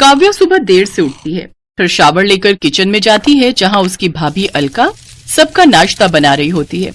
काव्या सुबह देर से उठती है, फिर शावर लेकर किचन में जाती है जहां उसकी भाभी अलका सबका नाश्ता बना रही होती है।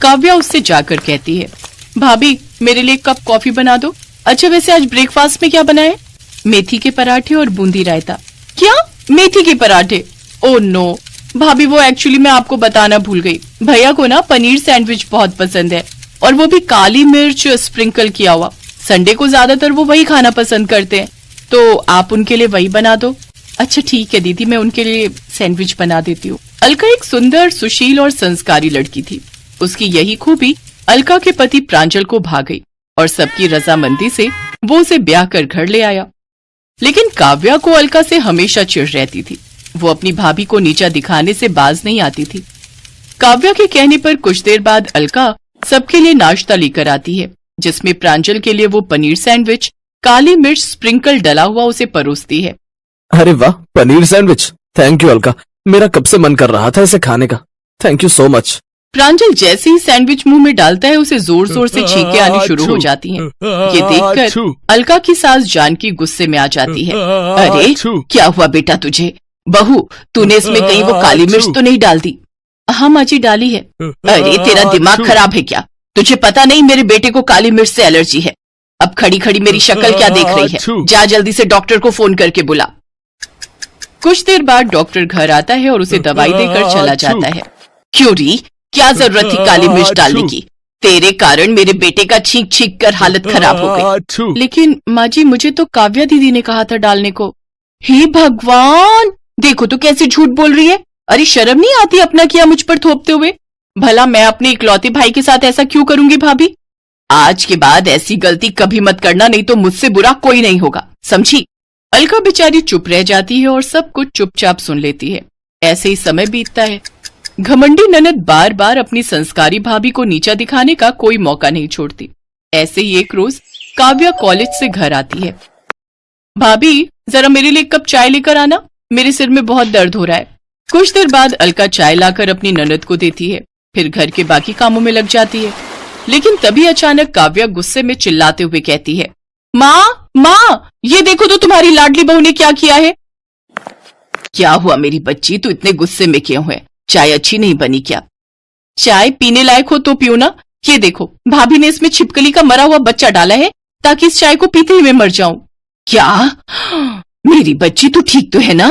काव्या उससे जाकर कहती है, भाभी मेरे लिए एक कप कॉफी बना दो। अच्छा वैसे आज ब्रेकफास्ट में क्या बनाए? मेथी के पराठे और बूंदी रायता। क्या? मेथी के पराठे? ओह नो भाभी, वो एक्चुअली मैं आपको बताना भूल गई। भैया को ना पनीर सैंडविच बहुत पसंद है और वो भी काली मिर्च स्प्रिंकल किया हुआ। संडे को ज्यादातर वो वही खाना पसंद करते हैं, तो आप उनके लिए वही बना दो। अच्छा ठीक है दीदी, मैं उनके लिए सैंडविच बना देती हूँ। अलका एक सुंदर, सुशील और संस्कारी लड़की थी। उसकी यही खूबी अलका के पति प्रांजल को भा गई और सबकी रजामंदी से वो उसे ब्याह कर घर ले आया। लेकिन काव्या को अलका से हमेशा चिढ़ रहती थी। वो अपनी भाभी को नीचा दिखाने से बाज नहीं आती थी। काव्या के कहने पर कुछ देर बाद अलका सबके लिए नाश्ता लेकर आती है, जिसमें प्रांजल के लिए वो पनीर सैंडविच काली मिर्च स्प्रिंकल डला हुआ उसे परोसती है। अरे वाह, paneer sandwich, thank you Alka, मेरा कब से मन कर रहा था इसे खाने का, थैंक यू सो मच। प्रांजल जैसे ही सैंडविच मुंह में डालता है उसे जोर जोर से छींकें आनी शुरू हो जाती हैं। ये देखकर अलका की सास जानकी गुस्से में आ जाती है। अरे क्या हुआ बेटा तुझे? बहू तूने इसमें कहीं वो काली मिर्च तो नहीं डाल दी? हाँ माँ जी डाली है। अरे तेरा दिमाग खराब है क्या? तुझे पता नहीं मेरे बेटे को काली मिर्च से एलर्जी है। अब खड़ी खड़ी मेरी शक्ल क्या देख रही है? जा जल्दी से डॉक्टर को फोन करके बुला। कुछ देर बाद डॉक्टर घर आता है और उसे दवाई देकर चला जाता है। क्यों री, क्या जरूरत थी काली मिर्च डालने की? तेरे कारण मेरे बेटे का छींक छींक कर हालत खराब हो गई। लेकिन माँ जी मुझे तो काव्या दीदी ने कहा था डालने को। हे भगवान, देखो तो कैसे झूठ बोल रही है। अरे शर्म नहीं आती अपना किया मुझ पर थोपते हुए? भला मैं अपने इकलौते भाई के साथ ऐसा क्यों करूंगी भाभी? आज के बाद ऐसी गलती कभी मत करना, नहीं तो मुझसे बुरा कोई नहीं होगा, समझी? अलका बेचारी चुप रह जाती है और सब कुछ चुपचाप सुन लेती है। ऐसे ही समय बीतता है। घमंडी ननद बार बार अपनी संस्कारी भाभी को नीचा दिखाने का कोई मौका नहीं छोड़ती। ऐसे ही एक रोज काव्या कॉलेज से घर आती है। भाभी जरा मेरे लिए एक कप चाय लेकर आना, मेरे सिर में बहुत दर्द हो रहा है। कुछ देर बाद अलका चाय लाकर अपनी ननद को देती है, फिर घर के बाकी कामों में लग जाती है। लेकिन तभी अचानक काव्या गुस्से में चिल्लाते हुए कहती है, माँ माँ ये देखो तो तुम्हारी लाडली बहू ने क्या किया है। क्या हुआ मेरी बच्ची, तू इतने गुस्से में क्यों है? चाय अच्छी नहीं बनी क्या? चाय पीने लायक हो तो पियो ना। ये देखो भाभी ने इसमें छिपकली का मरा हुआ बच्चा डाला है ताकि इस चाय को पीते ही मैं मर जाऊं। क्या? मेरी बच्ची तू ठीक तो है ना?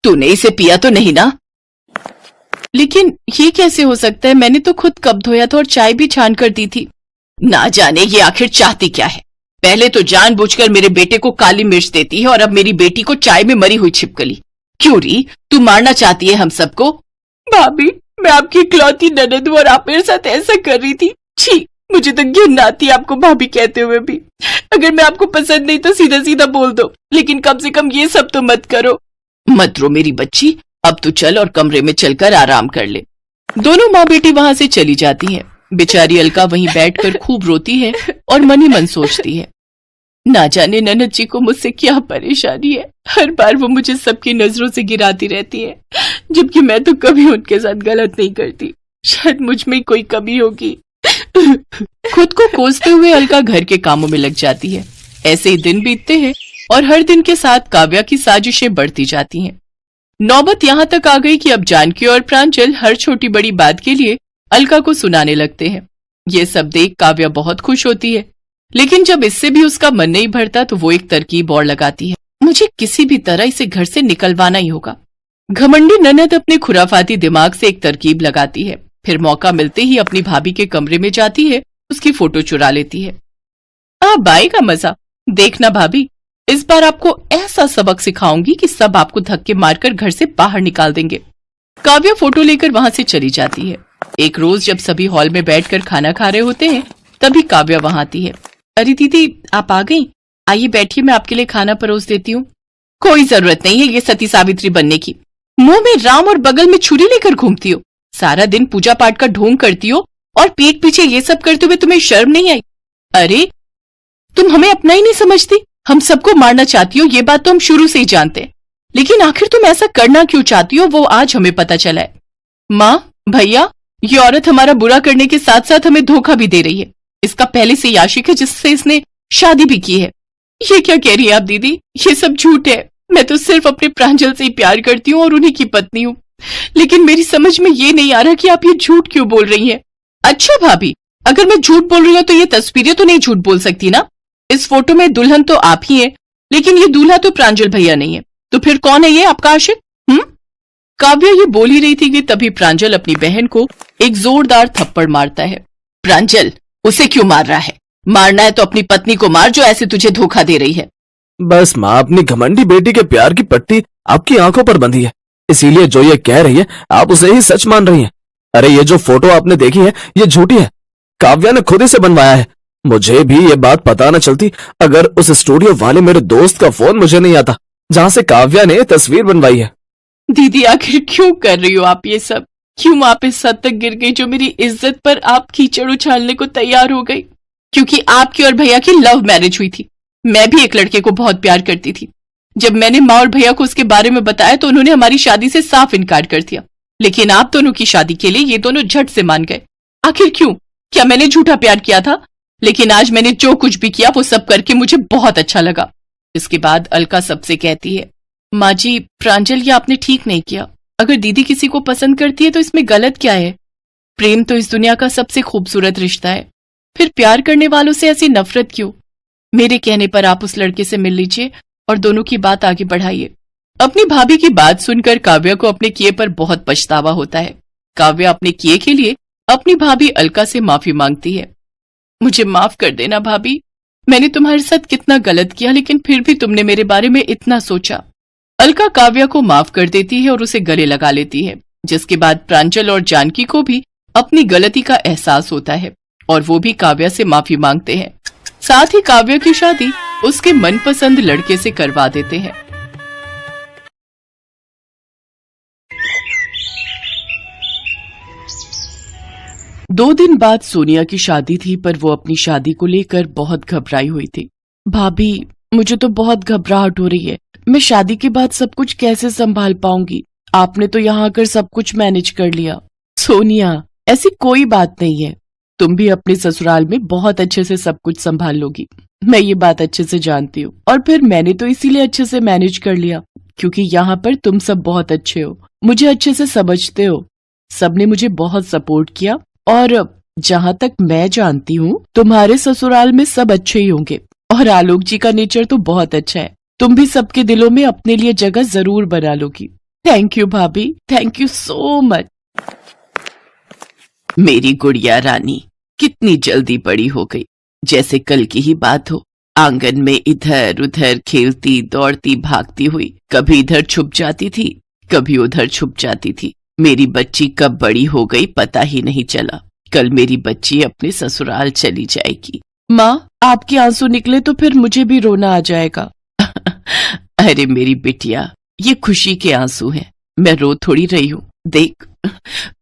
तूने इसे पिया तो नहीं ना? लेकिन ये कैसे हो सकता है? मैंने तो खुद कप धोया था और चाय भी छान कर दी थी। ना जाने ये आखिर चाहती क्या है। पहले तो जानबूझकर मेरे बेटे को काली मिर्च देती है और अब मेरी बेटी को चाय में मरी हुई छिपकली। क्यों री, तू मारना चाहती है हम सबको? भाभी मैं आपकी इकलौती ननद हूं और आप मेरे साथ ऐसा कर रही थी। छी, मुझे तो घिन आती है आपको भाभी कहते हुए भी। अगर मैं आपको पसंद नहीं तो सीधा सीधा बोल दो, लेकिन कम से कम ये सब तो मत करो। मत रो मेरी बच्ची, अब तू चल और कमरे में चलकर आराम कर ले। दोनों माँ बेटी वहां से चली जाती हैं। बेचारी अलका वहीं बैठकर खूब रोती है और मन ही मन सोचती है, ना जाने ननद जी को मुझसे क्या परेशानी है। हर बार वो मुझे सबकी नजरों से गिराती रहती है, जबकि मैं तो कभी उनके साथ गलत नहीं करती। शायद मुझ में कोई कमी होगी। खुद को कोसते हुए अलका घर के कामों में लग जाती है। ऐसे ही दिन बीतते हैं और हर दिन के साथ काव्या की साजिशें बढ़ती जाती हैं। नौबत यहाँ तक आ गई कि अब जानकी और प्रांजल हर छोटी बड़ी बात के लिए अलका को सुनाने लगते हैं। ये सब देख काव्या बहुत खुश होती है, लेकिन जब इससे भी उसका मन नहीं भरता तो वो एक तरकीब और लगाती है। मुझे किसी भी तरह इसे घर से निकलवाना ही होगा। घमंडी ननद अपने खुराफाती दिमाग से एक तरकीब लगाती है, फिर मौका मिलते ही अपनी भाभी के कमरे में जाती है, उसकी फोटो चुरा लेती है। अब आएगा मजा, देखना भाभी, इस बार आपको ऐसा सबक सिखाऊंगी कि सब आपको धक्के मारकर घर से बाहर निकाल देंगे। काव्या फोटो लेकर वहां से चली जाती है। एक रोज जब सभी हॉल में बैठकर खाना खा रहे होते हैं, तभी काव्या वहां आती है। अरे दीदी आप आ गई, आइए बैठिए, मैं आपके लिए खाना परोस देती हूँ। कोई जरूरत नहीं है ये सती सावित्री बनने की। मुंह में राम और बगल में छुरी लेकर घूमती हो, सारा दिन पूजा पाठ का ढोंग करती हो और पीठ पीछे ये सब करते हुए तुम्हें शर्म नहीं आई? अरे तुम हमें अपना ही नहीं समझती, हम सबको मारना चाहती हो, ये बात तो हम शुरू से ही जानते हैं, लेकिन आखिर तुम ऐसा करना क्यों चाहती हो वो आज हमें पता चला है। माँ भैया, ये औरत हमारा बुरा करने के साथ साथ हमें धोखा भी दे रही है। इसका पहले से आशिक है जिससे इसने शादी भी की है। ये क्या कह रही है आप दीदी? ये सब झूठ है, मैं तो सिर्फ अपने प्रांजल से ही प्यार करती हूँ और उन्हीं की पत्नी हूँ, लेकिन मेरी समझ में ये नहीं आ रहा कि आप ये झूठ क्यों बोल रही हैं। अच्छा भाभी, अगर मैं झूठ बोल रही हूँ तो ये तस्वीरें तो नहीं झूठ बोल सकती ना। इस फोटो में दुल्हन तो आप ही है, लेकिन ये दूल्हा तो प्रांजल भैया नहीं है। तो फिर कौन है ये आपका आशिक? काव्या ये बोल ही रही थी कि तभी प्रांजल अपनी बहन को एक जोरदार थप्पड़ मारता है। प्रांजल, उसे क्यों मार रहा है? मारना है तो अपनी पत्नी को मार जो ऐसे तुझे धोखा दे रही है। बस माँ, अपनी घमंडी बेटी के प्यार की पट्टी आपकी आंखों पर बंधी है, इसीलिए जो ये कह रही है आप उसे ही सच मान रही हैं। अरे ये जो फोटो आपने देखी है ये झूठी है, काव्या ने खुद इसे बनवाया है। मुझे भी ये बात पता न चलती अगर उस स्टूडियो वाले मेरे दोस्त का फोन मुझे नहीं आता जहाँ से काव्या ने तस्वीर बनवाई है। दीदी, आखिर क्यों कर रही हो आप ये सब? क्यों आप इस हद तक गिर गई जो मेरी इज्जत पर आप कीचड़ उछालने को तैयार हो गई? क्योंकि आपकी और भैया की लव मैरिज हुई थी। मैं भी एक लड़के को बहुत प्यार करती थी। जब मैंने माँ और भैया को उसके बारे में बताया तो उन्होंने हमारी शादी से साफ इनकार कर दिया, लेकिन आप दोनों की शादी के लिए ये दोनों झट से मान गए। आखिर क्यों? क्या मैंने झूठा प्यार किया था? लेकिन आज मैंने जो कुछ भी किया वो सब करके मुझे बहुत अच्छा लगा। इसके बाद अलका सबसे कहती है, माँ जी, प्रांजल, ये आपने ठीक नहीं किया। अगर दीदी किसी को पसंद करती है तो इसमें गलत क्या है? प्रेम तो इस दुनिया का सबसे खूबसूरत रिश्ता है, फिर प्यार करने वालों से ऐसी नफरत क्यों? मेरे कहने पर आप उस लड़के से मिल लीजिए और दोनों की बात आगे बढ़ाइए। अपनी भाभी की बात सुनकर काव्या को अपने किए पर बहुत पछतावा होता है। काव्या अपने किए के लिए अपनी भाभी अलका से माफी मांगती है। मुझे माफ कर देना भाभी, मैंने तुम्हारे साथ कितना गलत किया, लेकिन फिर भी तुमने मेरे बारे में इतना सोचा। अलका काव्या को माफ कर देती है और उसे गले लगा लेती है, जिसके बाद प्रांजल और जानकी को भी अपनी गलती का एहसास होता है और वो भी काव्या से माफी मांगते हैं। साथ ही काव्या की शादी उसके मनपसंद लड़के से करवा देते हैं। दो दिन बाद सोनिया की शादी थी, पर वो अपनी शादी को लेकर बहुत घबराई हुई थी। भाभी, मुझे तो बहुत घबराहट हो रही है। मैं शादी के बाद सब कुछ कैसे संभाल पाऊंगी? आपने तो यहाँ आकर सब कुछ मैनेज कर लिया। सोनिया, ऐसी कोई बात नहीं है। तुम भी अपने ससुराल में बहुत अच्छे से सब कुछ संभाल लोगी, मैं ये बात अच्छे से जानती हूँ। और फिर मैंने तो इसीलिए अच्छे से मैनेज कर लिया क्योंकि यहाँ पर तुम सब बहुत अच्छे हो, मुझे अच्छे से समझते हो। सबने मुझे बहुत सपोर्ट किया और जहाँ तक मैं जानती हूँ तुम्हारे ससुराल में सब अच्छे ही होंगे। और आलोक जी का नेचर तो बहुत अच्छा है, तुम भी सबके दिलों में अपने लिए जगह जरूर बना लोगी। थैंक यू भाभी, थैंक यू सो मच। मेरी गुड़िया रानी कितनी जल्दी बड़ी हो गई, जैसे कल की ही बात हो। आंगन में इधर उधर खेलती दौड़ती भागती हुई, कभी इधर छुप जाती थी, कभी उधर छुप जाती थी। मेरी बच्ची कब बड़ी हो गई पता ही नहीं चला। कल मेरी बच्ची अपने ससुराल चली जाएगी। माँ, आपके आंसू निकले तो फिर मुझे भी रोना आ जाएगा। अरे मेरी बिटिया, ये खुशी के आंसू हैं, मैं रो थोड़ी रही हूँ। देख,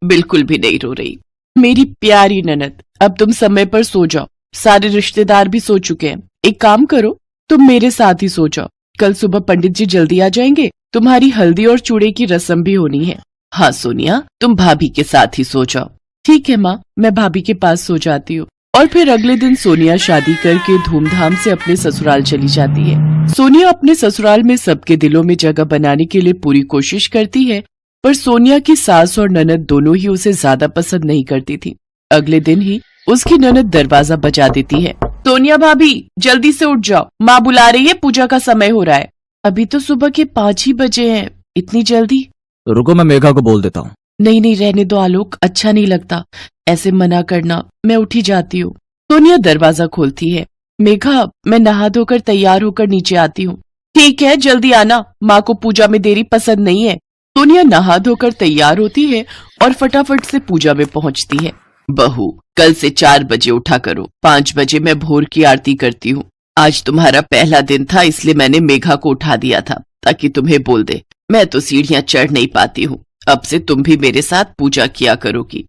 बिल्कुल भी नहीं रो रही। मेरी प्यारी ननद, अब तुम समय पर सो जाओ, सारे रिश्तेदार भी सो चुके हैं। एक काम करो, तुम मेरे साथ ही सो जाओ। कल सुबह पंडित जी जल्दी आ जाएंगे, तुम्हारी हल्दी और चूड़े की रस्म भी होनी है। हाँ सोनिया, तुम भाभी के साथ ही सो जाओ। ठीक है माँ, मैं भाभी के पास सो जाती हूँ। और फिर अगले दिन सोनिया शादी करके धूमधाम से अपने ससुराल चली जाती है। सोनिया अपने ससुराल में सबके दिलों में जगह बनाने के लिए पूरी कोशिश करती है, पर सोनिया की सास और ननद दोनों ही उसे ज्यादा पसंद नहीं करती थी। अगले दिन ही उसकी ननद दरवाजा बजा देती है। सोनिया भाभी, जल्दी से उठ जाओ, माँ बुला रही है, पूजा का समय हो रहा है। अभी तो सुबह के 5 ही बजे हैं, इतनी जल्दी? रुको, मैं मेघा को बोल देता हूँ। नहीं नहीं, रहने दो आलोक, अच्छा नहीं लगता ऐसे मना करना, मैं उठी जाती हूँ। सोनिया दरवाजा खोलती है। मेघा, मैं नहा धोकर तैयार होकर नीचे आती हूँ। ठीक है, जल्दी आना, माँ को पूजा में देरी पसंद नहीं है। सोनिया नहा धोकर तैयार होती है और फटाफट से पूजा में पहुँचती है। बहू, कल से 4 बजे उठा करो, 5 बजे मैं भोर की आरती करती हूँ। आज तुम्हारा पहला दिन था, इसलिए मैंने मेघा को उठा दिया था ताकि तुम्हें बोल दे। मैं तो सीढ़ियाँ चढ़ नहीं पाती हूँ, अब से तुम भी मेरे साथ पूजा किया करोगी।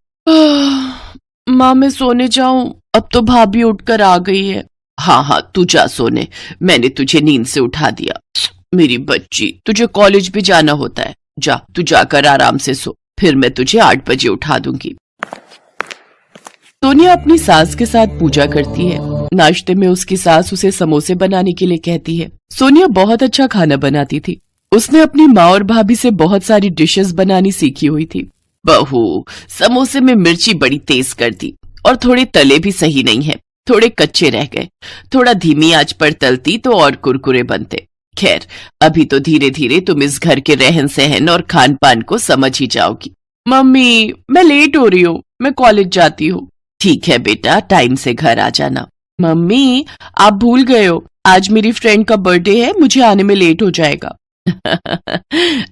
माँ, मैं सोने जाऊं? अब तो भाभी उठकर आ गई है। हाँ हाँ, तू जा सोने, मैंने तुझे नींद से उठा दिया। मेरी बच्ची, तुझे कॉलेज भी जाना होता है, जा तू जाकर आराम से सो, फिर मैं तुझे 8 बजे उठा दूंगी। सोनिया अपनी सास के साथ पूजा करती है। नाश्ते में उसकी सास उसे समोसे बनाने के लिए कहती है। सोनिया बहुत अच्छा खाना बनाती थी, उसने अपनी माँ और भाभी से बहुत सारी डिशेस बनानी सीखी हुई थी। बहू, समोसे में मिर्ची बड़ी तेज कर दी और थोड़े तले भी सही नहीं है, थोड़े कच्चे रह गए। थोड़ा धीमी आंच पर तलती तो और कुरकुरे बनते। खैर, अभी तो धीरे धीरे तुम इस घर के रहन सहन और खान पान को समझ ही जाओगी। मम्मी, मैं लेट हो रही हूँ, मैं कॉलेज जाती हूँ। ठीक है बेटा, टाइम से घर आ जाना। मम्मी, आप भूल गए हो, आज मेरी फ्रेंड का बर्थडे है, मुझे आने में लेट हो जाएगा।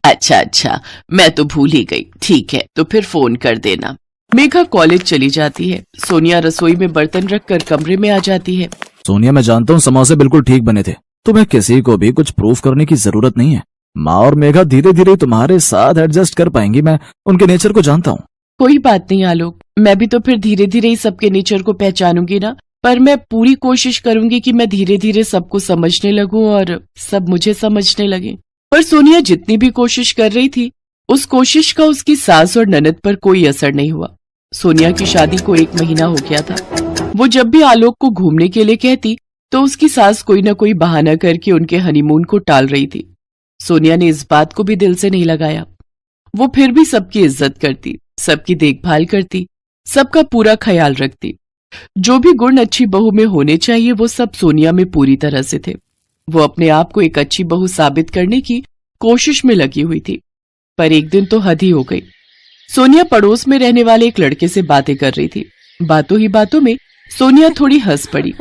अच्छा, मैं तो भूल ही गई। ठीक है, तो फिर फोन कर देना। मेघा कॉलेज चली जाती है। सोनिया रसोई में बर्तन रखकर कमरे में आ जाती है। सोनिया, मैं जानता हूँ समोसे बिल्कुल ठीक बने थे, तुम्हें किसी को भी कुछ प्रूफ करने की जरूरत नहीं है। माँ और मेघा धीरे धीरे तुम्हारे साथ एडजस्ट कर पाएंगी, मैं उनके नेचर को जानता हूँ। कोई बात नहीं आलोक, मैं भी तो फिर धीरे धीरे ही सबके नेचर को पहचानूंगी ना। पर मैं पूरी कोशिश करूंगी कि मैं धीरे धीरे सबको समझने लगूं और सब मुझे समझने लगे। पर सोनिया जितनी भी कोशिश कर रही थी, उस कोशिश का उसकी सास और ननद पर कोई असर नहीं हुआ। सोनिया की शादी को 1 महीना हो गया था। वो जब भी आलोक को घूमने के लिए कहती तो उसकी सास कोई न कोई बहाना करके उनके हनीमून को टाल रही थी। सोनिया ने इस बात को भी दिल से नहीं लगाया। वो फिर भी सबकी इज्जत करती, सबकी देखभाल करती, सबका पूरा ख्याल रखती। जो भी गुण अच्छी बहू में होने चाहिए वो सब सोनिया में पूरी तरह से थे। वो अपने आप को एक अच्छी बहू साबित करने की कोशिश में लगी हुई थी। पर एक दिन तो हद ही हो गई। सोनिया पड़ोस में रहने वाले एक लड़के से बातें कर रही थी। बातों ही बातों में सोनिया थोड़ी हंस पड़ी।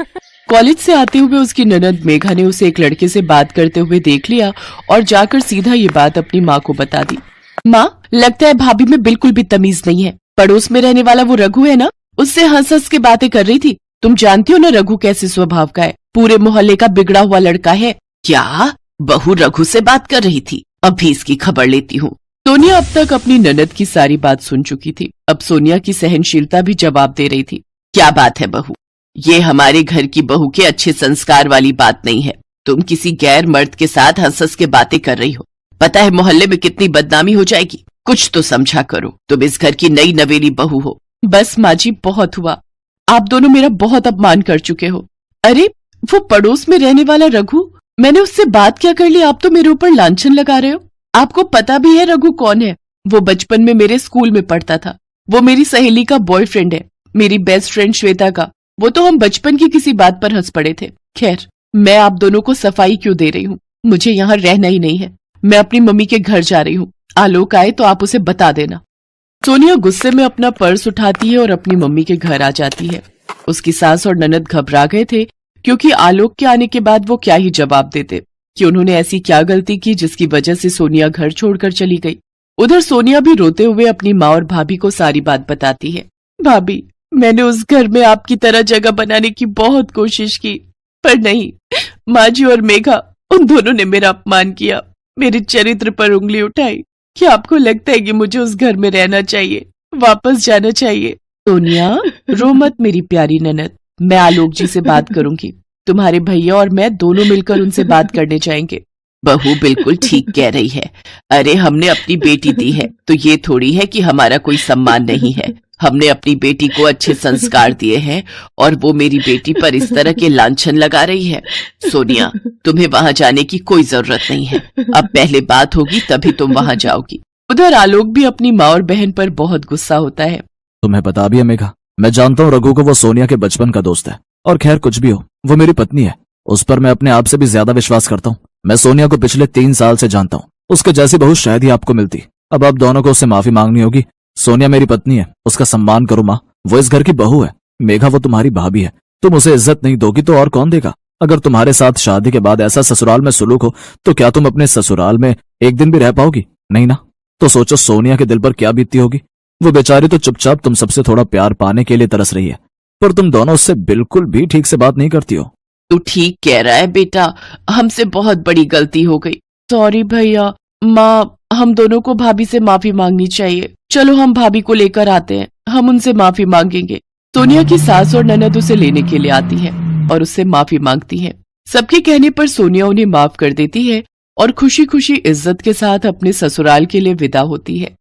कॉलेज से आते हुए उसकी ननद मेघा ने उसे एक लड़के से बात करते हुए देख लिया और जाकर सीधा ये बात अपनी माँ को बता दी। माँ, लगता है भाभी में बिल्कुल भी तमीज नहीं है। पड़ोस में रहने वाला वो रघु है ना, उससे हंस हंस के बातें कर रही थी। तुम जानती हो ना रघु कैसे स्वभाव का है, पूरे मोहल्ले का बिगड़ा हुआ लड़का है। क्या बहू रघु से बात कर रही थी? अभी इसकी खबर लेती हूँ। सोनिया अब तक अपनी ननद की सारी बात सुन चुकी थी। अब सोनिया की सहनशीलता भी जवाब दे रही थी। क्या बात है बहू, ये हमारे घर की बहू के अच्छे संस्कार वाली बात नहीं है। तुम किसी गैर मर्द के साथ हंस हंस के बातें कर रही हो। पता है मोहल्ले में कितनी बदनामी हो जाएगी। कुछ तो समझा करो, तुम इस घर की नई नवेली बहू हो। बस माँ जी, बहुत हुआ। आप दोनों मेरा बहुत अपमान कर चुके हो। अरे वो पड़ोस में रहने वाला रघु, मैंने उससे बात क्या कर ली, आप तो मेरे ऊपर लांछन लगा रहे हो। आपको पता भी है रघु कौन है? वो बचपन में मेरे स्कूल में पढ़ता था। वो मेरी सहेली का बॉयफ्रेंड है, मेरी बेस्ट फ्रेंड श्वेता का। वो तो हम बचपन की किसी बात पर हंस पड़े थे। खैर, मैं आप दोनों को सफाई क्यों दे रही हूँ, मुझे यहाँ रहना ही नहीं है। मैं अपनी मम्मी के घर जा रही हूँ। आलोक आए तो आप उसे बता देना। सोनिया गुस्से में अपना पर्स उठाती है और अपनी मम्मी के घर आ जाती है। उसकी सास और ननद घबरा गए थे, क्योंकि आलोक के आने के बाद वो क्या ही जवाब देते कि उन्होंने ऐसी क्या गलती की जिसकी वजह से सोनिया घर छोड़कर चली गई। उधर सोनिया भी रोते हुए अपनी माँ और भाभी को सारी बात बताती है। भाभी, मैंने उस घर में आपकी तरह जगह बनाने की बहुत कोशिश की, पर नहीं। माँ जी और मेघा, उन दोनों ने मेरा अपमान किया, मेरे चरित्र पर उंगली उठाई। क्या आपको लगता है कि मुझे उस घर में रहना चाहिए, वापस जाना चाहिए? सोनिया, रो मत मेरी प्यारी ननद। मैं आलोक जी से बात करूंगी। तुम्हारे भैया और मैं दोनों मिलकर उनसे बात करने जाएंगे। बहू बिल्कुल ठीक कह रही है। अरे हमने अपनी बेटी दी है तो ये थोड़ी है कि हमारा कोई सम्मान नहीं है। हमने अपनी बेटी को अच्छे संस्कार दिए हैं और वो मेरी बेटी पर इस तरह के लांछन लगा रही है। सोनिया, तुम्हें वहां जाने की कोई जरूरत नहीं है। अब पहले बात होगी तभी तुम वहां जाओगी। उधर आलोक भी अपनी माँ और बहन पर बहुत गुस्सा होता है। तुम्हें पता भी है मेघा, मैं जानता हूँ रघु को वो सोनिया के बचपन का दोस्त है। और खैर कुछ भी हो, वो मेरी पत्नी है। उस पर मैं अपने आप से भी ज्यादा विश्वास करता हूँ। मैं सोनिया को पिछले 3 साल से जानता हूँ। उसके जैसी बहू शायद ही आपको मिलती। अब आप दोनों को उससे माफी मांगनी होगी। सोनिया मेरी पत्नी है, उसका सम्मान करो माँ। वो इस घर की बहू है। मेघा, वो तुम्हारी भाभी है। तुम उसे इज्जत नहीं दोगी तो और कौन देगा? अगर तुम्हारे साथ शादी के बाद ऐसा ससुराल में सुलूक हो तो क्या तुम अपने ससुराल में एक दिन भी रह पाओगी? नहीं ना। तो सोचो सोनिया के दिल पर क्या बीतती होगी। वो बेचारी तो चुपचाप तुम सबसे थोड़ा प्यार पाने के लिए तरस रही है, पर तुम दोनों उससे बिल्कुल भी ठीक से बात नहीं करती हो। तू ठीक कह रहा है बेटा, हमसे बहुत बड़ी गलती हो गई। सॉरी भैया। माँ, हम दोनों को भाभी से माफी मांगनी चाहिए। चलो हम भाभी को लेकर आते हैं, हम उनसे माफी मांगेंगे। सोनिया की सास और ननद उसे लेने के लिए आती है और उससे माफी मांगती है। सबके कहने पर सोनिया उन्हें माफ कर देती है और खुशी खुशी इज्जत के साथ अपने ससुराल के लिए विदा होती है।